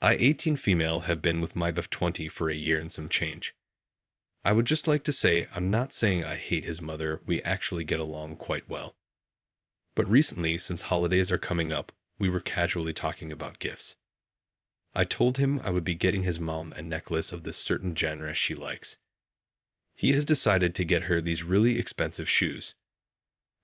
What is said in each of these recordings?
I, 18 female, have been with my of 20 for a year and some change. I would just like to say I'm not saying I hate his mother, we actually get along quite well. But recently, since holidays are coming up, we were casually talking about gifts. I told him I would be getting his mom a necklace of this certain genre she likes. He has decided to get her these really expensive shoes.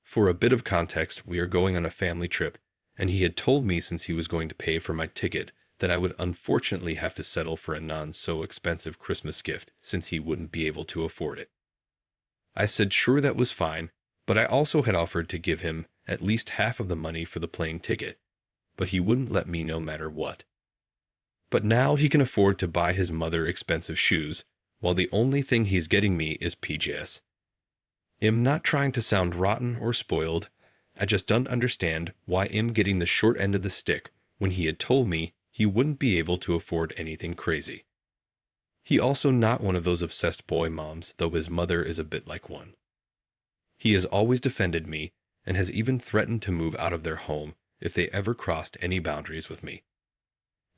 For a bit of context, we are going on a family trip, and he had told me since he was going to pay for my ticket that I would unfortunately have to settle for a non-so-expensive Christmas gift since he wouldn't be able to afford it. I said sure that was fine, but I also had offered to give him at least half of the money for the plane ticket, but he wouldn't let me no matter what. But now he can afford to buy his mother expensive shoes, while the only thing he's getting me is PJs. I'm not trying to sound rotten or spoiled, I just don't understand why I'm getting the short end of the stick when he had told me he wouldn't be able to afford anything crazy. He also not one of those obsessed boy moms, though his mother is a bit like one. He has always defended me, and has even threatened to move out of their home if they ever crossed any boundaries with me.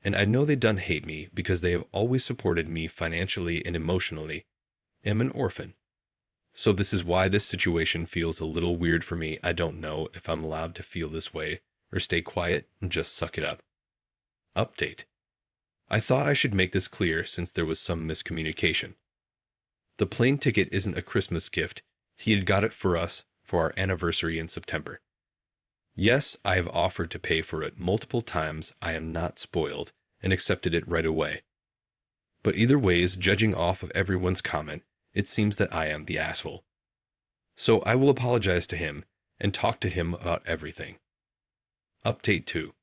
And I know they done hate me because they have always supported me financially and emotionally. I'm an orphan. So this is why this situation feels a little weird for me. I don't know if I'm allowed to feel this way or stay quiet and just suck it up. Update. I thought I should make this clear since there was some miscommunication. The plane ticket isn't a Christmas gift. He had got it for us for our anniversary in September. Yes, I have offered to pay for it multiple times. I am not spoiled and accepted it right away. But either ways, judging off of everyone's comment, it seems that I am the asshole. So I will apologize to him and talk to him about everything. Update 2.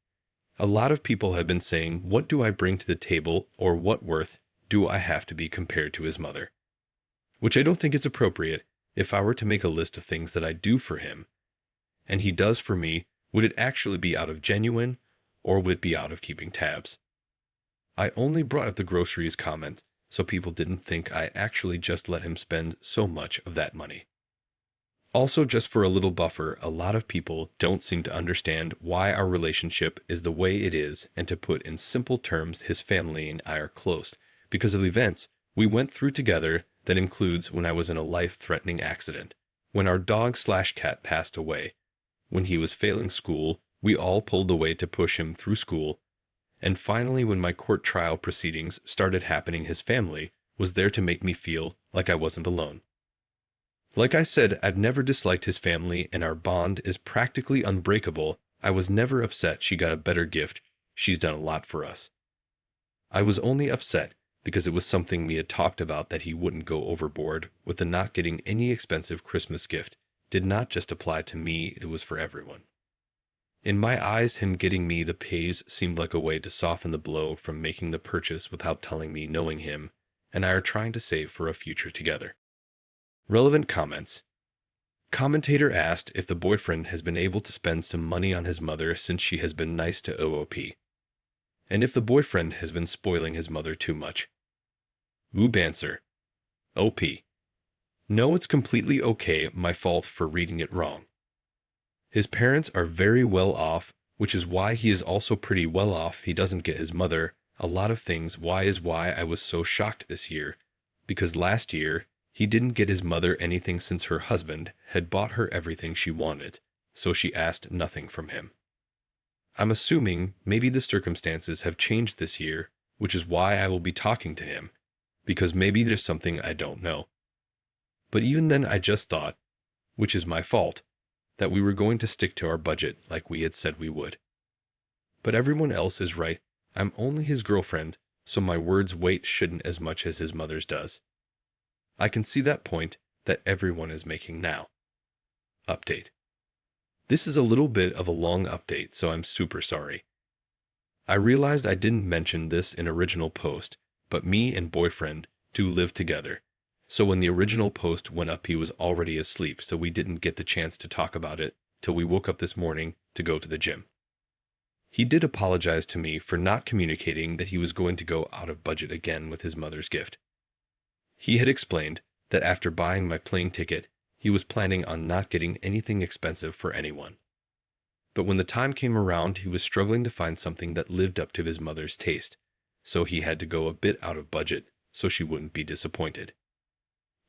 A lot of people have been saying, what do I bring to the table, or what worth do I have to be compared to his mother? Which I don't think is appropriate. If I were to make a list of things that I do for him, and he does for me, would it actually be out of genuine, or would it be out of keeping tabs? I only brought up the groceries comment, so people didn't think I actually just let him spend so much of that money. Also, just for a little buffer, a lot of people don't seem to understand why our relationship is the way it is, and to put in simple terms, his family and I are close because of events we went through together. That includes when I was in a life-threatening accident, when our dog/cat passed away, when he was failing school, we all pulled away to push him through school, and finally when my court trial proceedings started happening, his family was there to make me feel like I wasn't alone. Like I said, I've never disliked his family, and our bond is practically unbreakable. I was never upset she got a better gift. She's done a lot for us. I was only upset because it was something we had talked about, that he wouldn't go overboard with the not getting any expensive Christmas gift. Did not just apply to me, it was for everyone. In my eyes, him getting me the pays seemed like a way to soften the blow from making the purchase without telling me, knowing him and I are trying to save for a future together. Relevant comments. Commentator asked if the boyfriend has been able to spend some money on his mother since she has been nice to OOP, and if the boyfriend has been spoiling his mother too much. Oob answer. OP. No, it's completely okay, my fault for reading it wrong. His parents are very well off, which is why he is also pretty well off. He doesn't get his mother a lot of things. Why I was so shocked this year, because last year he didn't get his mother anything since her husband had bought her everything she wanted, so she asked nothing from him. I'm assuming maybe the circumstances have changed this year, which is why I will be talking to him, because maybe there's something I don't know. But even then I just thought, which is my fault, that we were going to stick to our budget like we had said we would. But everyone else is right. I'm only his girlfriend, so my words weight shouldn't as much as his mother's does. I can see that point that everyone is making now. Update. This is a little bit of a long update, so I'm super sorry. I realized I didn't mention this in original post, but me and boyfriend do live together. So when the original post went up, he was already asleep, so we didn't get the chance to talk about it till we woke up this morning to go to the gym. He did apologize to me for not communicating that he was going to go out of budget again with his mother's gift. He had explained that after buying my plane ticket, he was planning on not getting anything expensive for anyone. But when the time came around, he was struggling to find something that lived up to his mother's taste, so he had to go a bit out of budget so she wouldn't be disappointed.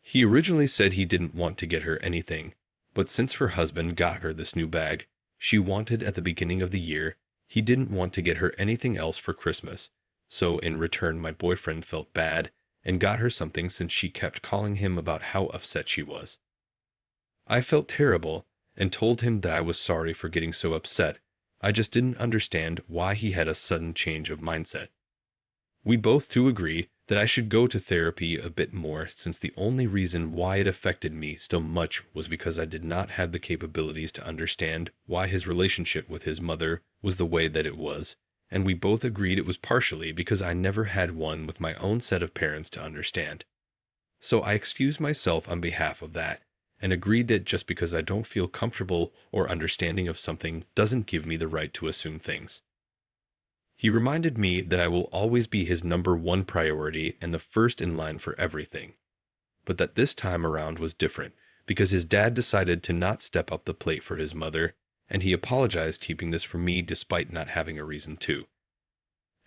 He originally said he didn't want to get her anything, but since her husband got her this new bag she wanted at the beginning of the year, he didn't want to get her anything else for Christmas, so in return my boyfriend felt bad and got her something since she kept calling him about how upset she was. I felt terrible and told him that I was sorry for getting so upset. I just didn't understand why he had a sudden change of mindset. We both do agree that I should go to therapy a bit more, since the only reason why it affected me so much was because I did not have the capabilities to understand why his relationship with his mother was the way that it was, and we both agreed it was partially because I never had one with my own set of parents to understand. So I excused myself on behalf of that, and agreed that just because I don't feel comfortable or understanding of something doesn't give me the right to assume things. He reminded me that I will always be his number one priority and the first in line for everything, but that this time around was different because his dad decided to not step up the plate for his mother, and he apologized keeping this from me despite not having a reason to.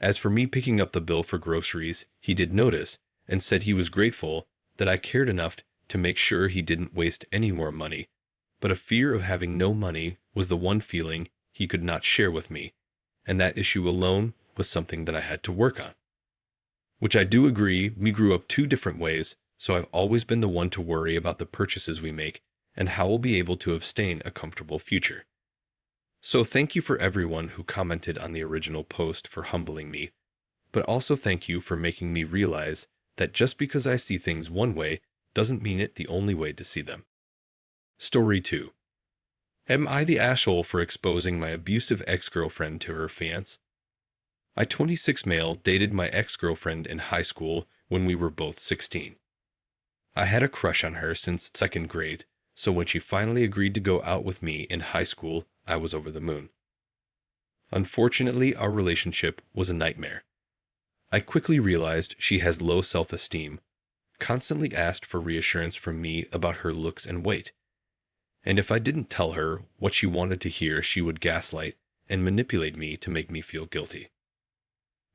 As for me picking up the bill for groceries, he did notice and said he was grateful that I cared enough to make sure he didn't waste any more money, but a fear of having no money was the one feeling he could not share with me, and that issue alone was something that I had to work on. Which I do agree, we grew up two different ways, so I've always been the one to worry about the purchases we make and how we'll be able to sustain a comfortable future. So thank you for everyone who commented on the original post for humbling me, but also thank you for making me realize that just because I see things one way doesn't mean it the only way to see them. Story 2. Am I the asshole for exposing my abusive ex-girlfriend to her fiancé? I, 26 male, dated my ex-girlfriend in high school when we were both 16. I had a crush on her since 2nd grade, so when she finally agreed to go out with me in high school, I was over the moon. Unfortunately, our relationship was a nightmare. I quickly realized she has low self-esteem, constantly asked for reassurance from me about her looks and weight, and if I didn't tell her what she wanted to hear, she would gaslight and manipulate me to make me feel guilty.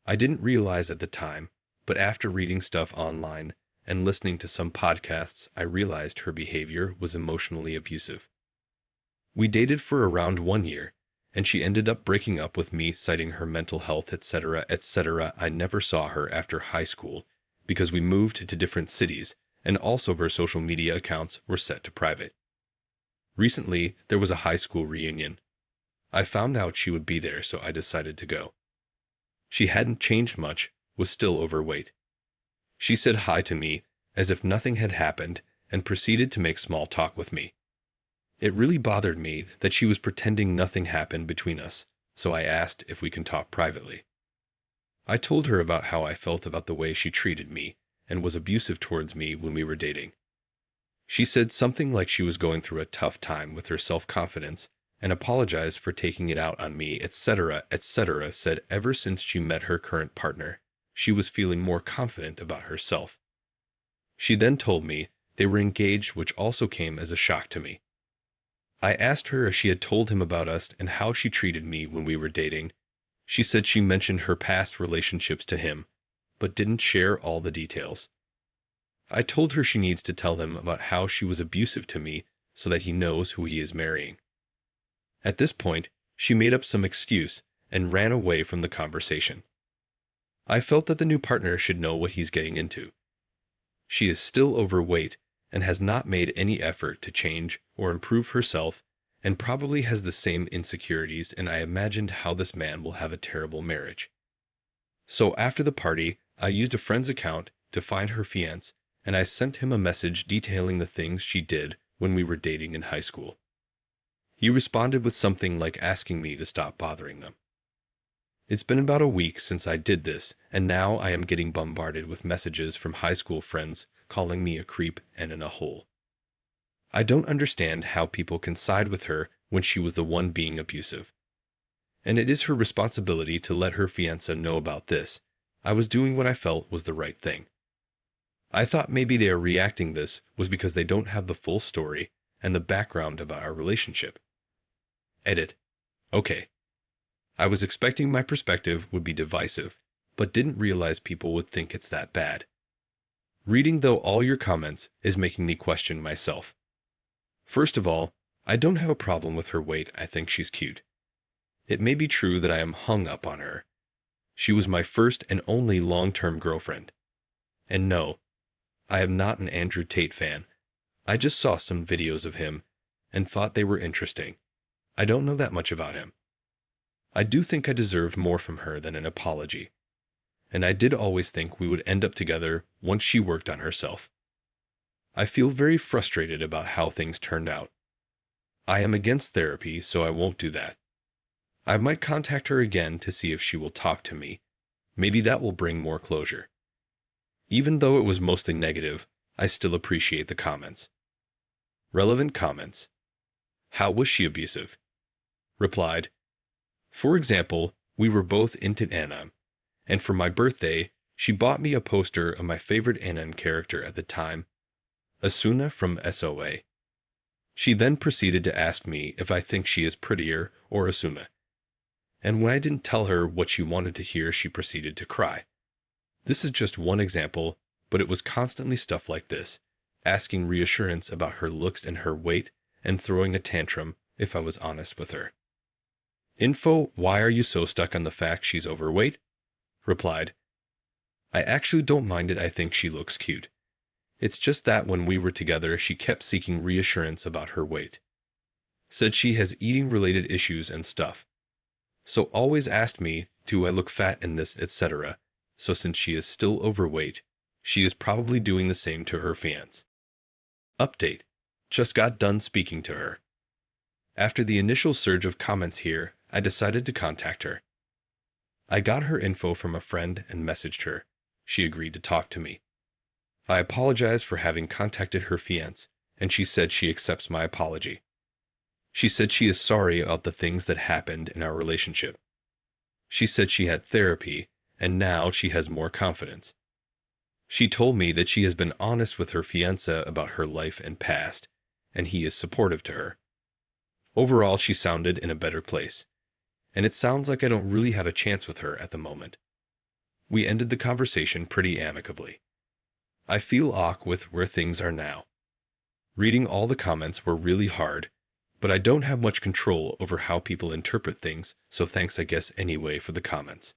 I didn't realize at the time, but after reading stuff online and listening to some podcasts, I realized her behavior was emotionally abusive. We dated for around 1 year, and she ended up breaking up with me, citing her mental health, etc., etc. I never saw her after high school because we moved to different cities, and also her social media accounts were set to private. Recently, there was a high school reunion. I found out she would be there, so I decided to go. She hadn't changed much, was still overweight. She said hi to me as if nothing had happened and proceeded to make small talk with me. It really bothered me that she was pretending nothing happened between us, so I asked if we can talk privately. I told her about how I felt about the way she treated me and was abusive towards me when we were dating. She said something like she was going through a tough time with her self-confidence and apologized for taking it out on me, etc., etc. Said ever since she met her current partner, she was feeling more confident about herself. She then told me they were engaged, which also came as a shock to me. I asked her if she had told him about us and how she treated me when we were dating. She said she mentioned her past relationships to him, but didn't share all the details. I told her she needs to tell him about how she was abusive to me so that he knows who he is marrying. At this point, she made up some excuse and ran away from the conversation. I felt that the new partner should know what he's getting into. She is still overweight and has not made any effort to change or improve herself, and probably has the same insecurities, and I imagined how this man will have a terrible marriage. So after the party, I used a friend's account to find her fiancé, and I sent him a message detailing the things she did when we were dating in high school. He responded with something like asking me to stop bothering them. It's been about a week since I did this, and now I am getting bombarded with messages from high school friends calling me a creep and in a hole. I don't understand how people can side with her when she was the one being abusive. And it is her responsibility to let her fiancé know about this. I was doing what I felt was the right thing. I thought maybe they are reacting this was because they don't have the full story and the background about our relationship. Edit. Okay. I was expecting my perspective would be divisive, but didn't realize people would think it's that bad. Reading, though, all your comments is making me question myself. First of all, I don't have a problem with her weight. I think she's cute. It may be true that I am hung up on her. She was my first and only long-term girlfriend. And no, I am not an Andrew Tate fan. I just saw some videos of him and thought they were interesting. I don't know that much about him. I do think I deserved more from her than an apology. And I did always think we would end up together once she worked on herself. I feel very frustrated about how things turned out. I am against therapy, so I won't do that. I might contact her again to see if she will talk to me. Maybe that will bring more closure. Even though it was mostly negative, I still appreciate the comments. Relevant comments. How was she abusive? Replied, for example, we were both into anime, and for my birthday, she bought me a poster of my favorite anime character at the time, Asuna from SOA. She then proceeded to ask me if I think she is prettier or Asuna. And when I didn't tell her what she wanted to hear, she proceeded to cry. This is just one example, but it was constantly stuff like this, asking reassurance about her looks and her weight, and throwing a tantrum if I was honest with her. Info, why are you so stuck on the fact she's overweight? Replied, I actually don't mind it. I think she looks cute. It's just that when we were together, she kept seeking reassurance about her weight. Said she has eating-related issues and stuff. So always asked me, do I look fat in this, etc. So since she is still overweight, she is probably doing the same to her fiancé. Update. Just got done speaking to her. After the initial surge of comments here, I decided to contact her. I got her info from a friend and messaged her. She agreed to talk to me. I apologized for having contacted her fiancé, and she said she accepts my apology. She said she is sorry about the things that happened in our relationship. She said she had therapy, and now she has more confidence. She told me that she has been honest with her fiancé about her life and past, and he is supportive to her. Overall, she sounded in a better place, and it sounds like I don't really have a chance with her at the moment. We ended the conversation pretty amicably. I feel awkward with where things are now. Reading all the comments were really hard, but I don't have much control over how people interpret things, so thanks I guess anyway for the comments.